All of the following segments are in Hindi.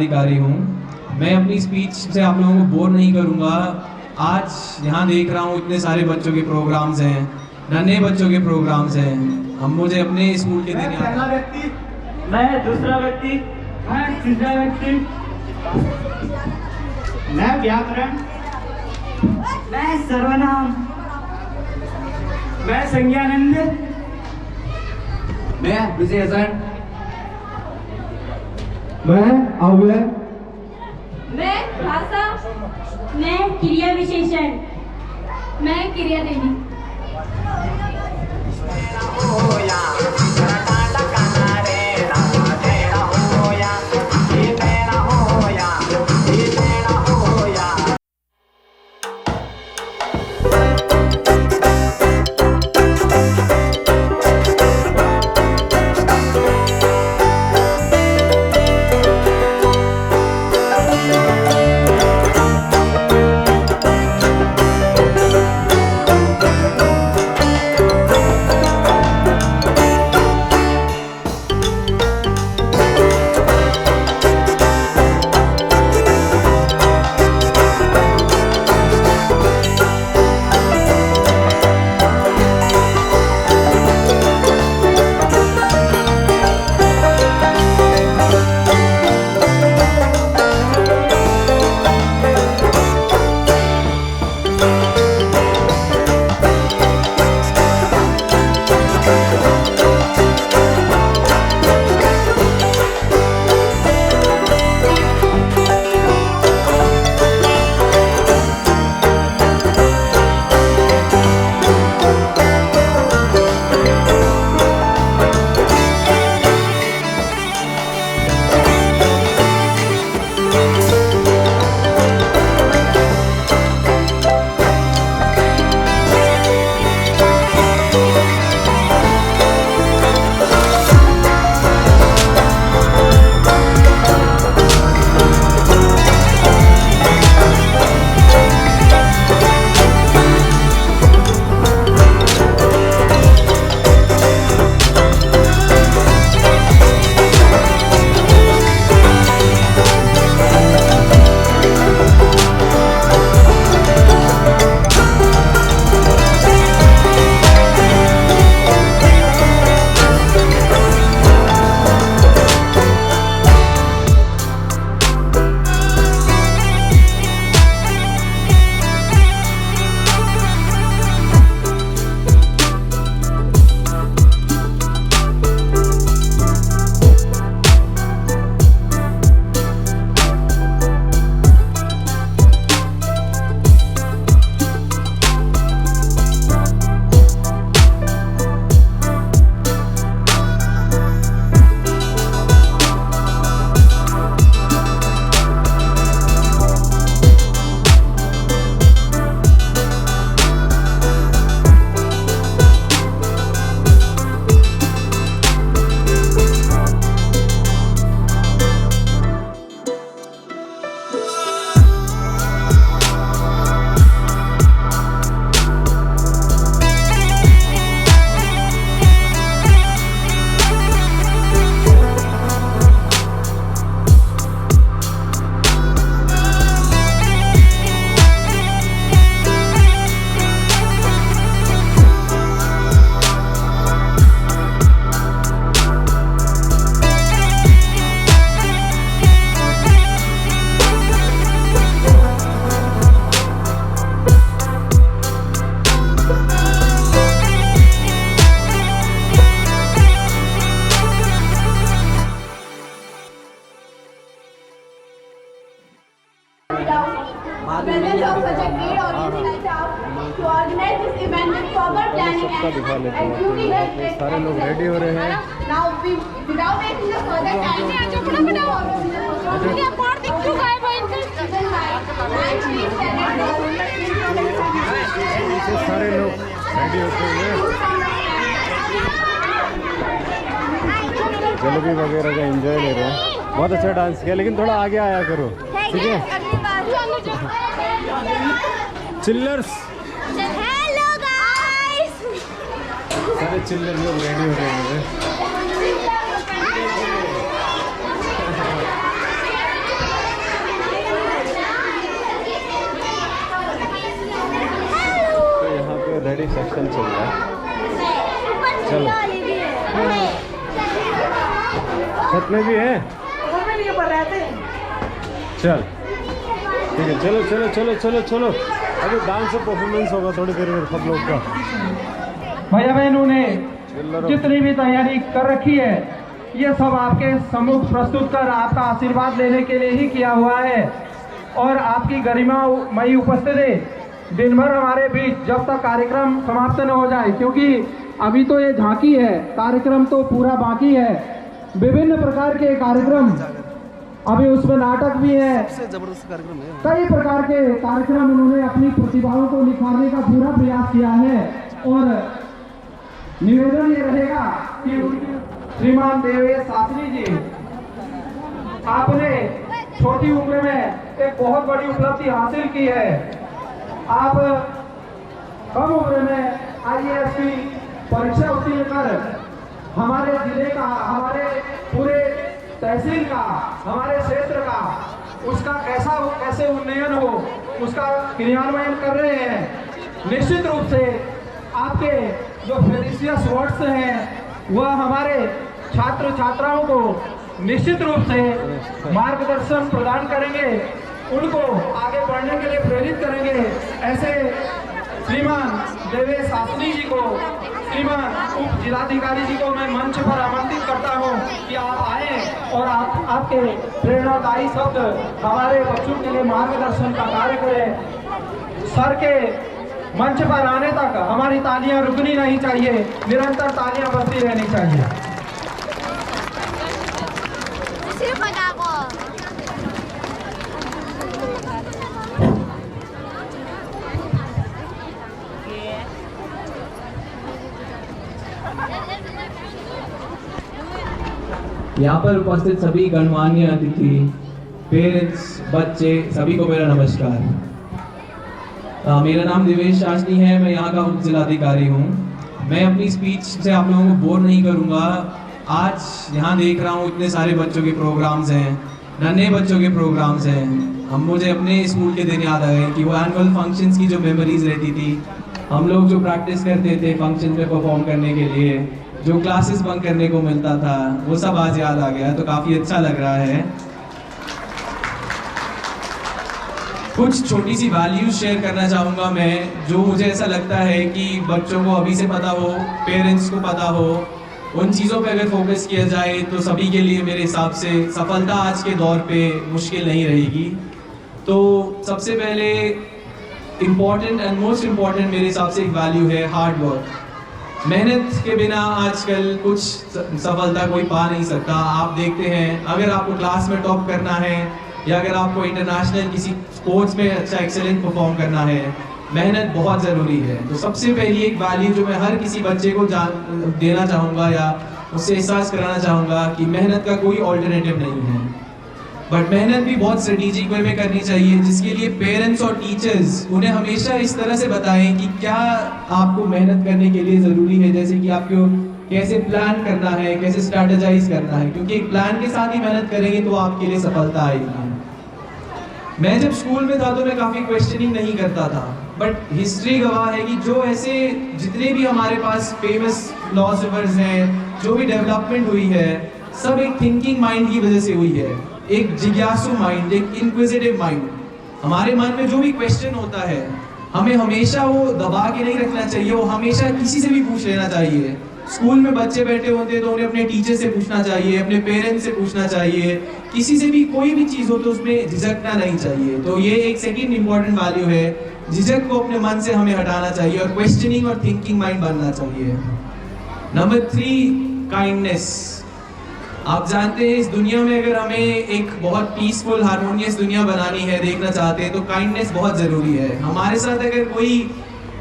पदाधिकारी हूँ। मैं अपनी स्पीच से आप लोगों को बोर नहीं करूँगा। आज यहाँ देख रहा हूँ इतने सारे बच्चों के प्रोग्राम्स हैं, नन्हे बच्चों के प्रोग्राम्स हैं। हम मुझे अपने स्कूल के दिन पहला व्यक्ति, मैं दूसरा व्यक्ति, मैं तीसरा व्यक्ति, मैं व्याकरण, मैं सर्वनाम, मैं संज्ञानंद, मैं विशेषण, मैं अव्यय, मैं भाषा, मैं क्रिया विशेषण, मैं क्रिया देवी। Presence of such a great audience night out to organize this event with proper planning and duly सारे लोग रेडी हो रहे हैं। Now we without wasting the further time, सारे लोग रेडी होते हुए जलेबी वगैरह का एंजॉय ले रहे हैं। बहुत अच्छा डांस किया, लेकिन थोड़ा आगे आया करो, ठीक है? चिल्लर्स, हेलो गाइस, सारे चिल्लर लोग रेडी हो रहे हैं। ऑलरेडी सेक्शन चल रहा है। चलो छत में भी है, चल ठीक है, चलो चलो चलो चलो चलो। अभी डांस और परफॉर्मेंस होगा थोड़ी देर में सब लोग का। भैया बहनों ने जितनी भी तैयारी कर रखी है ये सब आपके सम्मुख प्रस्तुत कर आपका आशीर्वाद लेने के लिए ही किया हुआ है। और आपकी गरिमामयी उपस्थिति दिन भर हमारे बीच जब तक कार्यक्रम समाप्त न हो जाए, क्योंकि अभी तो ये झांकी है, कार्यक्रम तो पूरा बाकी है। विभिन्न प्रकार के कार्यक्रम, अभी उसमें नाटक भी है, कई प्रकार के कार्यक्रम उन्होंने अपनी प्रतिभाओं को निखारने का पूरा प्रयास किया है। और निवेदन ये रहेगा कि श्रीमान देवेश शास्त्री जी, आपने छोटी उम्र में एक बहुत बड़ी उपलब्धि हासिल की है। आप कम उम्र में IAS की परीक्षा उत्तीर्ण कर हमारे जिले का, हमारे पूरे तहसील का, हमारे क्षेत्र का, उसका कैसे उन्नयन हो उसका क्रियान्वयन कर रहे हैं। निश्चित रूप से आपके जो फेलिसियस वर्ड्स हैं वह हमारे छात्र छात्राओं को निश्चित रूप से मार्गदर्शन प्रदान करेंगे, उनको आगे बढ़ने के लिए प्रेरित करेंगे। ऐसे श्रीमान देवेश शास्त्री जी को, श्रीमान उप जिलाधिकारी जी को मैं मंच पर आमंत्रित करता हूं कि आप आए और आपके प्रेरणादायी शब्द हमारे बच्चों के लिए मार्गदर्शन का कार्य करें। सर के मंच पर आने तक हमारी तालियां रुकनी नहीं चाहिए, निरंतर तालियां बजती रहनी चाहिए। यहाँ पर उपस्थित सभी गणमान्य अतिथि, पेरेंट्स, बच्चे, सभी को मेरा नमस्कार। मेरा नाम देवेश शास्त्री है, मैं यहाँ का उप जिलाधिकारी हूँ। मैं अपनी स्पीच से आप लोगों को बोर नहीं करूँगा। आज यहाँ देख रहा हूँ इतने सारे बच्चों के प्रोग्राम्स हैं, नन्हे बच्चों के प्रोग्राम्स हैं। हम मुझे अपने स्कूल के दिन याद आ गए कि वो एनुअल फंक्शंस की जो मेमोरीज रहती थी, हम लोग जो प्रैक्टिस करते थे फंक्शन में परफॉर्म करने के लिए, जो क्लासेस बंक करने को मिलता था, वो सब आज याद आ गया, तो काफ़ी अच्छा लग रहा है। कुछ छोटी सी वैल्यूज शेयर करना चाहूँगा मैं, जो मुझे ऐसा लगता है कि बच्चों को अभी से पता हो, पेरेंट्स को पता हो। उन चीज़ों पे अगर फोकस किया जाए तो सभी के लिए मेरे हिसाब से सफलता आज के दौर पे मुश्किल नहीं रहेगी। तो सबसे पहले इम्पॉर्टेंट एंड मोस्ट इम्पॉर्टेंट मेरे हिसाब से एक वैल्यू है हार्ड वर्क। मेहनत के बिना आजकल कुछ सफलता कोई पा नहीं सकता। आप देखते हैं, अगर आपको क्लास में टॉप करना है या अगर आपको इंटरनेशनल किसी स्पोर्ट्स में अच्छा एक्सेलेंट परफॉर्म करना है, मेहनत बहुत ज़रूरी है। तो सबसे पहली एक वैल्यू जो मैं हर किसी बच्चे को देना चाहूँगा या उससे एहसास कराना चाहूँगा कि मेहनत का कोई ऑल्टरनेटिव नहीं है। बट मेहनत भी बहुत स्ट्रेटेजिक वे में करनी चाहिए, जिसके लिए पेरेंट्स और टीचर्स उन्हें हमेशा इस तरह से बताएं कि क्या आपको मेहनत करने के लिए ज़रूरी है, जैसे कि आपको कैसे प्लान करना है, कैसे स्ट्रैटेजाइज करना है, क्योंकि एक प्लान के साथ ही मेहनत करेंगे तो आपके लिए सफलता आएगी। मैं जब स्कूल में था तो मैं काफ़ी क्वेश्चनिंग नहीं करता था, बट हिस्ट्री गवाह है कि जो ऐसे जितने भी हमारे पास फेमस फिलोसोफर्स हैं, जो भी डेवलपमेंट हुई है, सब एक थिंकिंग माइंड की वजह से हुई है। एक जिज्ञासु माइंड, एक इंक्विजिटिव माइंड। हमारे मन में जो भी क्वेश्चन होता है, हमें हमेशा वो दबा के नहीं रखना चाहिए, वो हमेशा किसी से भी पूछ लेना चाहिए। स्कूल में बच्चे बैठे होते हैं तो उन्हें अपने टीचर से पूछना चाहिए, अपने पेरेंट्स से पूछना चाहिए, किसी से भी कोई भी चीज़ हो तो उसमें झिझकना नहीं चाहिए। तो ये एक सेकंड इंपॉर्टेंट वैल्यू है, झिझक को अपने मन से हमें हटाना चाहिए और क्वेश्चनिंग और थिंकिंग माइंड बनना चाहिए। Number 3, kindness. आप जानते हैं इस दुनिया में अगर हमें एक बहुत पीसफुल हार्मोनियस दुनिया बनानी है, देखना चाहते हैं, तो काइंडनेस बहुत ज़रूरी है। हमारे साथ अगर कोई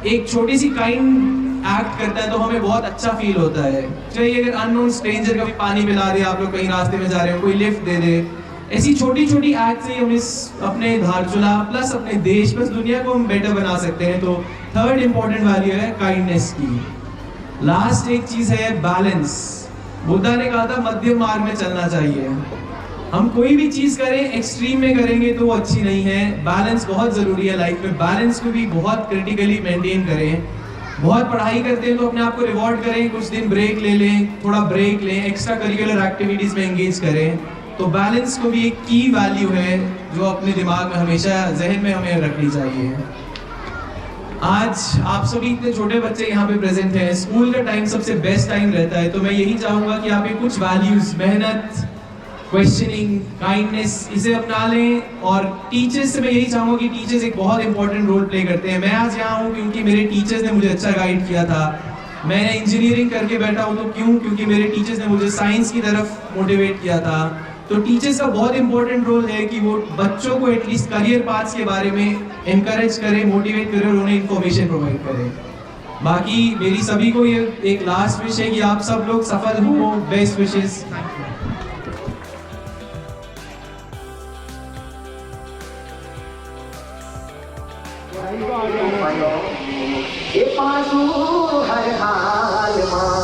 एक छोटी सी काइंड एक्ट करता है तो हमें बहुत अच्छा फील होता है। चाहे अगर अननोन स्ट्रेंजर कभी पानी पिला दे, आप लोग कहीं रास्ते में जा रहे हो, कोई लिफ्ट दे दे, ऐसी छोटी छोटी एक्ट से हम इस अपने धारचूला प्लस अपने देश प्लस दुनिया को हम बेटर बना सकते हैं। तो थर्ड इंपॉर्टेंट वैल्यू है काइंडनेस की। लास्ट एक चीज़ है बैलेंस। बुद्धा ने कहा था मध्यम मार्ग में चलना चाहिए। हम कोई भी चीज़ करें एक्सट्रीम में करेंगे तो वो अच्छी नहीं है। बैलेंस बहुत ज़रूरी है लाइफ में, बैलेंस को भी बहुत क्रिटिकली मेंटेन करें। बहुत पढ़ाई करते हैं तो अपने आप को रिवॉर्ड करें, कुछ दिन ब्रेक ले लें, थोड़ा ब्रेक लें, एक्स्ट्रा करिकुलर एक्टिविटीज़ में एंगेज करें। तो बैलेंस को भी एक की वैल्यू है जो अपने दिमाग में हमेशा जहन में हमें रखनी चाहिए। आज आप सभी इतने छोटे बच्चे यहाँ पे प्रेजेंट हैं, स्कूल का टाइम सबसे बेस्ट टाइम रहता है, तो मैं यही चाहूँगा कि आप ये कुछ वैल्यूज़, मेहनत, क्वेश्चनिंग, काइंडनेस, इसे अपना लें। और टीचर्स से मैं यही चाहूँगा कि टीचर्स एक बहुत इंपॉर्टेंट रोल प्ले करते हैं। मैं आज यहाँ हूँ क्योंकि मेरे टीचर्स ने मुझे अच्छा गाइड किया था। मैं इंजीनियरिंग करके बैठा हूँ तो क्यों? क्योंकि मेरे टीचर्स ने मुझे साइंस की तरफ मोटिवेट किया था। तो टीचर्स का बहुत इंपॉर्टेंट रोल है कि वो बच्चों को एटलीस्ट करियर पाथ्स के बारे में एनकरेज करें, मोटिवेट करें और उन्हें इन्फॉर्मेशन प्रोवाइड करें। बाकी मेरी सभी को ये एक लास्ट विश है कि आप सब लोग सफल हो। Best wishes. ये पासू हर हाल मां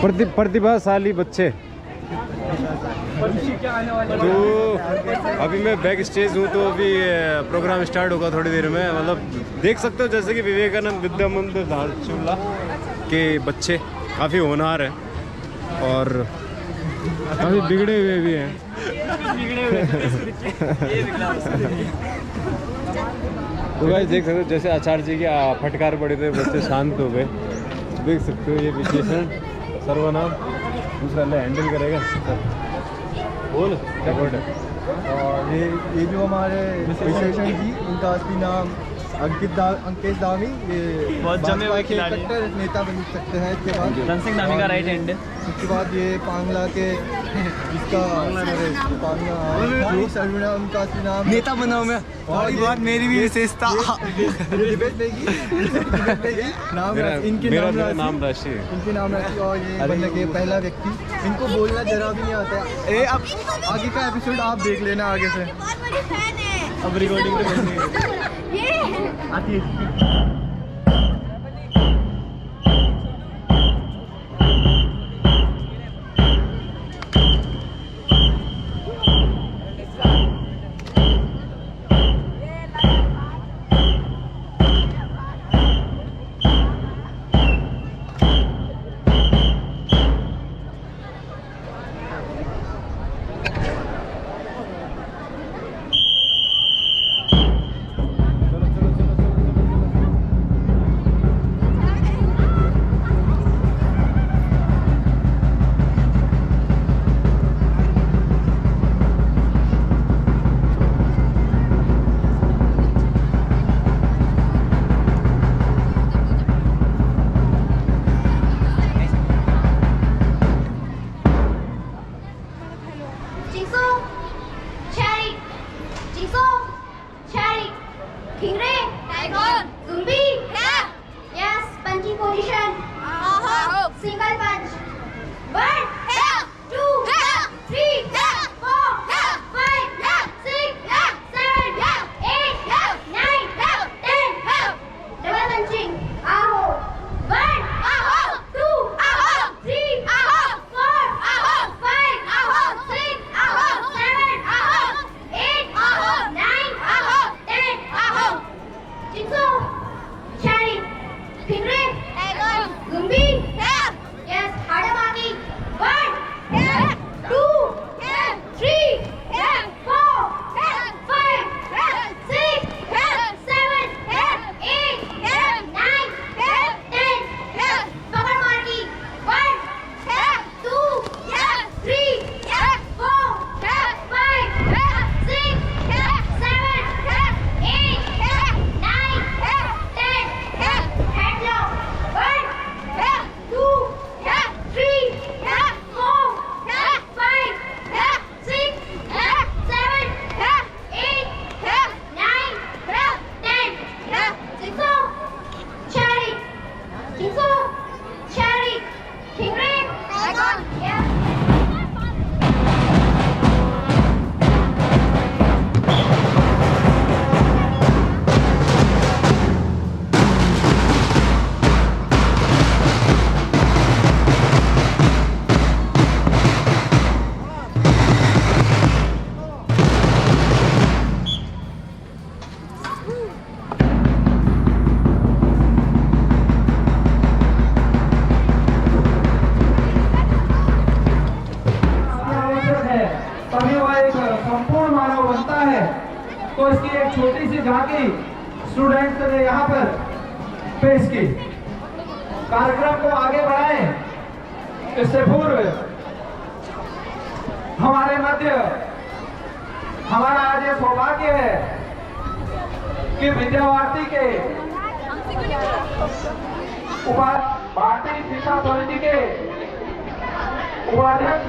प्रतिभाशाली बच्चे। तो अभी मैं बैक स्टेज हूँ, तो अभी प्रोग्राम स्टार्ट होगा थोड़ी देर में। मतलब देख सकते हो जैसे कि विवेकानंद विद्या मंदिर धारचूला के बच्चे काफ़ी होनहार हैं और काफ़ी बिगड़े हुए भी हैं। तो भाई देख सकते हो जैसे आचार्य जी की फटकार पड़ी थे, बच्चे शांत हो गए। देख सकते हो ये विशेषण सर्वनाम दूसरा हैंडल करेगा। बोल क्या बोल रहे? ये जो हमारे विशेषण जी, इनका असली नाम अंकेश दामी, ये बहुत जमे हुए भाजपा के खिलाड़ी। कट्टर नेता बन सकते हैं। इसके बाद रनसिंह नामी का राइट हैंड है। उसके बाद ये पांगला के जिसका पांगला उनका असली नाम नेता बना हूँ मैं। और ये बात मेरी भी विशेषता डिबेट देगी नाम इनके नाम राशि है। इनके नाम राशि। और ये बनने के पहला व्यक्ति, इनको बोलना जरा भी नहीं आता है। अब आगे का एपिसोड आप देख लेना आगे से। बहुत बड़ी फैन है। अब रिकॉर्डिंग तो करनी है। ये आती है। तो इसकी एक छोटी सी झांकी स्टूडेंट्स ने यहाँ पर पेश की। कार्यक्रम को आगे बढ़ाएं इससे पूर्व हमारे मध्य हमारा आज ये सौभाग्य है कि विद्यावार्थी के भारतीय शिक्षा समिति के उपाध्यक्ष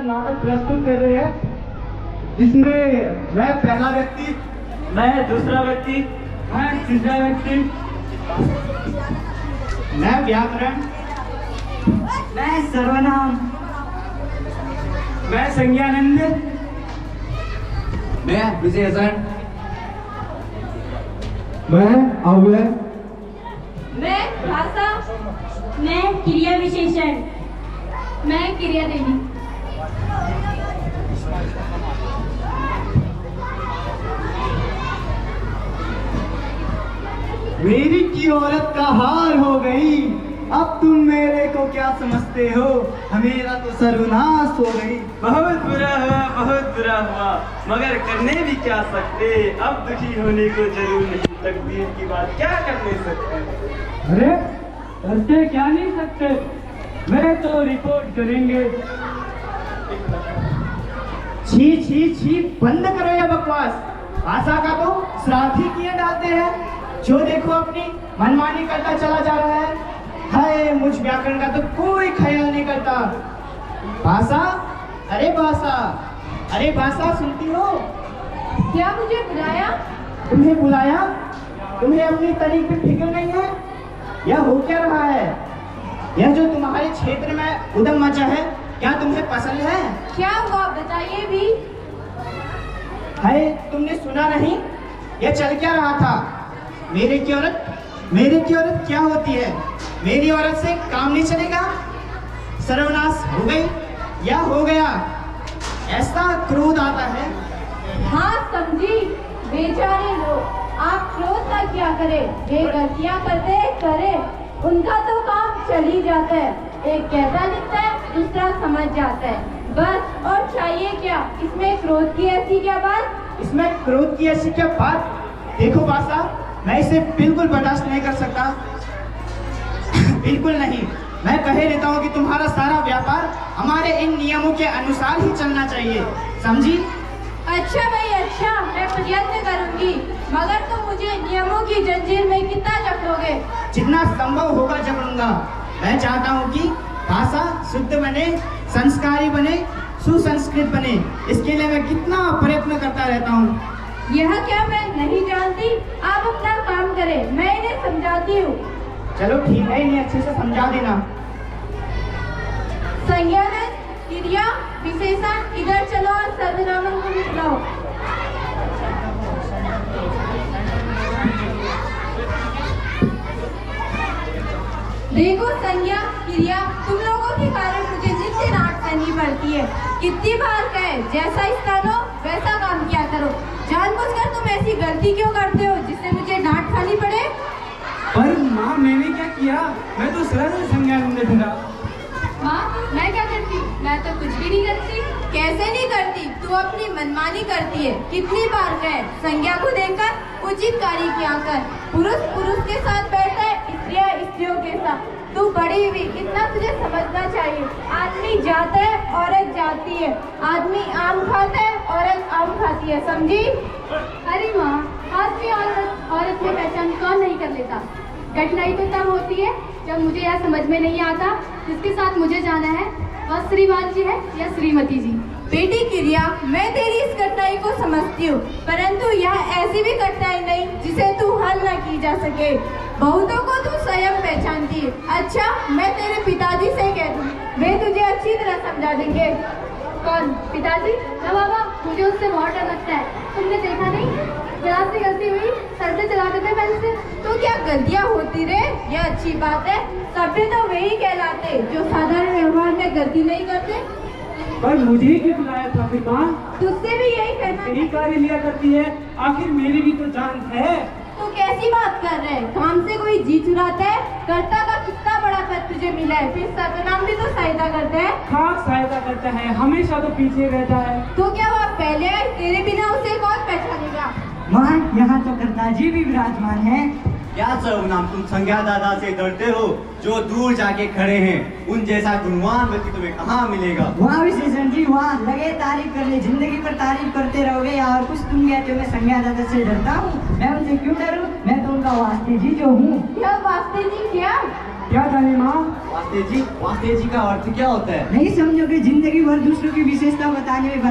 नाटक प्रस्तुत कर रहे हैं जिसमें मैं पहला व्यक्ति, मैं दूसरा व्यक्ति, मैं तीसरा व्यक्ति, मैं व्याकरण, मैं सर्वनाम, मैं संज्ञानंद, मैं विशेषण, मैं अव्यय, मैं भाषा, मैं क्रिया विशेषण, मैं क्रिया देवी। मेरी की औरत का हार हो गई, अब तुम मेरे को क्या समझते हो, मेरा तो सर्वनाश हो गई। बहुत बुरा हुआ, मगर करने भी क्या सकते, अब दुखी होने को जरूर नहीं, तकदीर की बात क्या कर नहीं सकते। अरे करते क्या नहीं सकते, मैं तो रिपोर्ट करेंगे। छी छी छी, बंद करो ये बकवास। भाषा का तो श्राद्ध ही किए डालते हैं, जो देखो अपनी मनमानी करता चला जा रहा है। हाय, मुझ व्याकरण का तो कोई ख्याल नहीं करता। भाषा, अरे भाषा सुनती हो? क्या मुझे बुलाया? तुम्हें बुलाया? तुम्हें अपनी तरीक पे फिक्र नहीं है? यह हो क्या रहा है? यह जो तुम्हारे क्षेत्र में उद्यम मचा है, क्या तुम्हें पसंद है? क्या हुआ बताइए भी। हाय, तुमने सुना नहीं? यह चल क्या रहा था? मेरे की औरत क्या होती है? मेरी औरत से काम नहीं चलेगा? सर्वनाश हो गई या हो गया, ऐसा क्रोध आता है। हाँ समझी, बेचारे लोग, आप क्रोध का क्या करे, ये गलतियाँ करे, उनका तो काम चल ही जाता है। एक कहता लिखता है, दूसरा समझ जाता है, बस। और चाहिए क्या इसमें क्रोध की ऐसी क्या बात? इसमें क्रोध की ऐसी क्या बात? देखो भाषा, मैं इसे बिल्कुल बर्दाश्त नहीं कर सकता। बिल्कुल नहीं। मैं कहे रहता हूँ कि तुम्हारा सारा व्यापार हमारे इन नियमों के अनुसार ही चलना चाहिए, समझी? अच्छा भाई अच्छा, मैं प्रयत्न करूंगी, मगर तुम मुझे नियमों की जंजीर में कितना जकड़ोगे? जितना संभव होगा जकड़ूंगा। मैं चाहता हूँ कि भाषा शुद्ध बने, संस्कारी बने, सुसंस्कृत बने। इसके लिए मैं कितना प्रयत्न करता रहता हूँ। यह क्या मैं नहीं जानती? आप अपना काम करें, मैं इन्हें समझाती हूँ। चलो ठीक है, इन्हें अच्छे से समझा देना। संज्ञान, क्रिया, विशेषण, इधर चलो और सर्वनामों को मिलाओ। देखो संज्ञा, क्रिया, तुम लोगों के कारण मुझे जितनी डांट सहनी पड़ती है। कितनी बार कहे, जैसा स्थान हो वैसा काम किया करो। जानबूझकर तुम ऐसी गलती क्यों करते हो जिससे मुझे डांट खानी पड़े? पर माँ, मैंने क्या किया? मैं तो सरल संज्ञानंद था। माँ, मैं क्या करती? मैं तो कुछ भी नहीं करती। कैसे नहीं करती? तू अपनी मनमानी करती है। कितनी बार कहे, संज्ञा को देखकर उचित कार्य किया कर। पुरुष के साथ बैठता है, स्त्रियों के साथ। तू बड़ी हुई, इतना तुझे समझना चाहिए। आदमी जाता है, औरत जाती है। आदमी आम खाता है, औरत आम खाती है, समझी? अरे माँ, आदमी औरत में पहचान कौन नहीं कर लेता। कठिनाई तो तब होती है जब मुझे यह समझ में नहीं आता जिसके साथ मुझे जाना है वह श्रीमान जी है या श्रीमती जी। बेटी क्रिया, मैं तेरी इस कठिनाई को समझती हूँ, परंतु यह ऐसी भी कठिनाई नहीं जिसे तू हल न की जा सके। बहुतों को तू स्वयं पहचानती है। अच्छा, मैं तेरे पिताजी से कह दूँ, वे तुझे अच्छी तरह समझा देंगे। कौन? पिताजी? ना बाबा, मुझे उससे बहुत डर लगता है। तुमने देखा नहीं, जरा सी गलती हुई, सर से चला देते पेन से। तो क्या गलतियाँ होती रे, यह अच्छी बात है। सभ्य तो वे ही कहलाते जो साधारण व्यवहार में गलती नहीं करते। पर मुझे ही क्यों बुलाया था फिर माँ? तुझसे भी यही कहना। यही कार्य लिया करती है, आखिर मेरी भी तो जान है। तो कैसी बात कर रहे हैं? काम से कोई जी चुराता है? कर्ता का कितना बड़ा पद तुझे मिला है, फिर सर्वनाम भी तो सहायता करता है। खाक सहायता करता है, हमेशा तो पीछे रहता है। तो क्या वो पहले आए? तेरे बिना उसे कौन पहचानेगा? माँ, यहाँ तो कर्ता जी भी विराजमान है। क्या सर्वनाम, तुम संज्ञा दादा से डरते हो जो दूर जाके खड़े हैं? उन जैसा गुणवान व्यक्ति तुम्हें कहाँ मिलेगा? वाह विशेषण जी वाह, लगे तारीफ करने, जिंदगी पर तारीफ करते रहोगे। और कुछ तुम कहते हो मैं संज्ञा दादा से डरता हूँ, मैं उनसे क्यों डरूँ? मैं तो उनका वास्ते जी जो हूँ। यह वास्ते जी क्या? क्या जाने माँ? वास्ते जी का अर्थ क्या होता है? नहीं समझोगे, जिंदगी भर दूसरों की विशेषता बताने में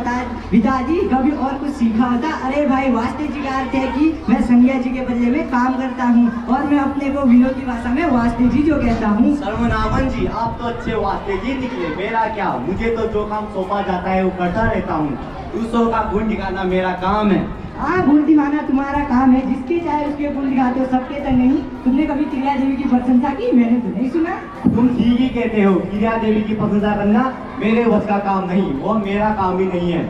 पिताजी कभी और कुछ सीखा होता। अरे भाई, वास्ते जी का अर्थ है कि मैं संज्ञा जी के बदले में काम करता हूँ और मैं अपने को विनोदी भाषा में वास्ते जी जो कहता हूँ। सर्वनामन जी, आप तो अच्छे वास्ते जी निकले। मेरा क्या, मुझे तो जो काम सौंपा जाता है वो करता रहता हूँ। दूसरों का गुण दिखाना मेरा काम है। हाँ, गुण दिखाना तुम्हारा काम है, जिसके चाहे उसके गुण दिखाते हो, सबके तक नहीं। तुमने कभी क्रिया देवी की प्रशंसा की? मैंने तो नहीं सुना। तुम ठीक ही कहते हो, क्रिया देवी की प्रशंसा करना मेरे वश का काम नहीं, वो मेरा काम ही नहीं है।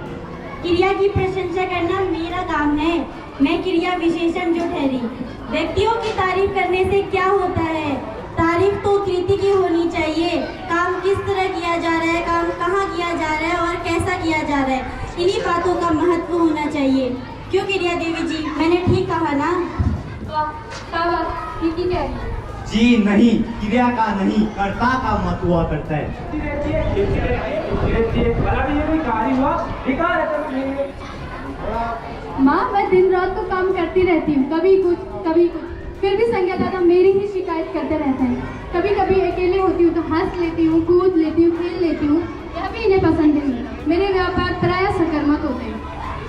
क्रिया की प्रशंसा करना मेरा काम है। मैं क्रिया विशेषण जो ठहरी। व्यक्तियों की तारीफ करने से क्या होता है? तारीफ तो कृति की होनी चाहिए। काम किस तरह किया जा रहा है, काम कहाँ किया जा रहा है और कैसा किया जा रहा है, इन्हीं बातों का महत्व होना चाहिए। क्यों क्रिया देवी जी, मैंने ठीक कहा ना? जी नहीं, क्रिया का नहीं, कर्ता का महत्व हुआ करता है। माँ, मैं दिन रात तो काम करती रहती हूँ, कभी कुछ, फिर भी संज्ञा दादा मेरी ही शिकायत करते रहते हैं। कभी कभी अकेले होती हूँ तो हंस लेती हूँ, कूद लेती हूँ, खेल लेती हूँ, यह भी इन्हें पसंद नहीं। मेरे व्यापार प्रायः सकर्मक होते हैं।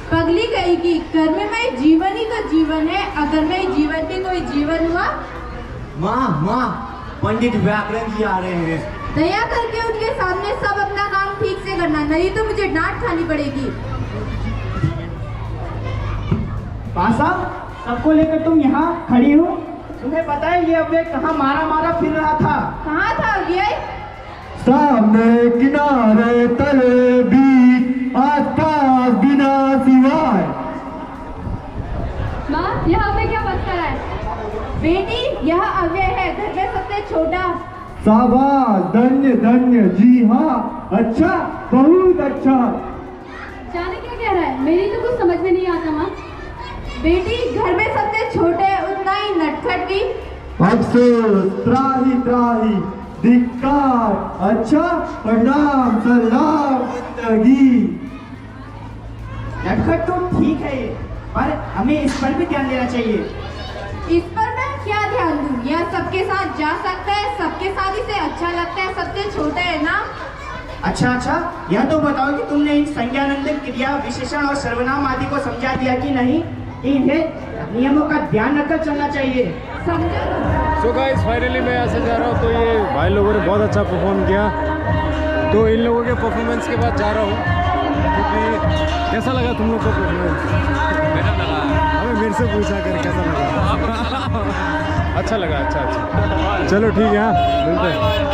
पगली गई कि कर्म में जीवन ही तो जीवन है, अगर में जीवन के कोई जीवन हुआ। माँ, पंडित व्याकरण जी आ रहे हैं। दया करके उनके सामने सब अपना काम ठीक से करना, नहीं तो मुझे डांट खानी पड़ेगी। पासा, सबको लेकर तुम यहाँ खड़ी हो? तुम्हें पता है ये अव्यय कहाँ मारा फिर रहा था? कहाँ था अव्यय? सामने, किनारे, तले, बीच, आसपास, बिना सिवाय। माँ, यहाँ पे क्या बच रहा है? बेटी, यह अव्यय है, घर में सबसे छोटा। शाबाश, धन्य, जी हाँ, अच्छा, बहुत अच्छा। जाने क्या कह रहा है, मेरी तो कुछ समझ में नहीं आता। माँ, बेटी, घर में सबसे छोटे, उतना ही नटखट भी। अफसोस, त्राही, धिक्कार, अच्छा, प्रणाम, सलाम, जिंदगी। नटखट तो ठीक है ये, पर हमें इस पर भी ध्यान देना चाहिए। इस पर मैं क्या ध्यान दूँ? यह सबके साथ जा सकता है, सबके साथ इसे अच्छा लगता है, सबसे छोटा है ना। अच्छा, यह तो बताओ कि तुमने इन संज्ञानंद, क्रिया विशेषण और सर्वनाम आदि को समझा दिया कि नहीं? इन्हें नियमों का ध्यान रखकर चलना चाहिए। सो गाइस, फाइनली मैं ऐसे जा रहा हूँ, तो ये भाई लोगों ने बहुत अच्छा परफॉर्म किया, तो इन लोगों के परफॉर्मेंस के बाद जा रहा हूँ। क्योंकि कैसा लगा तुम लोग को परफॉर्मेंस? हमें मेरे से पूछा कर कैसा लगा? अच्छा लगा, अच्छा। चलो ठीक है, मिलते हैं।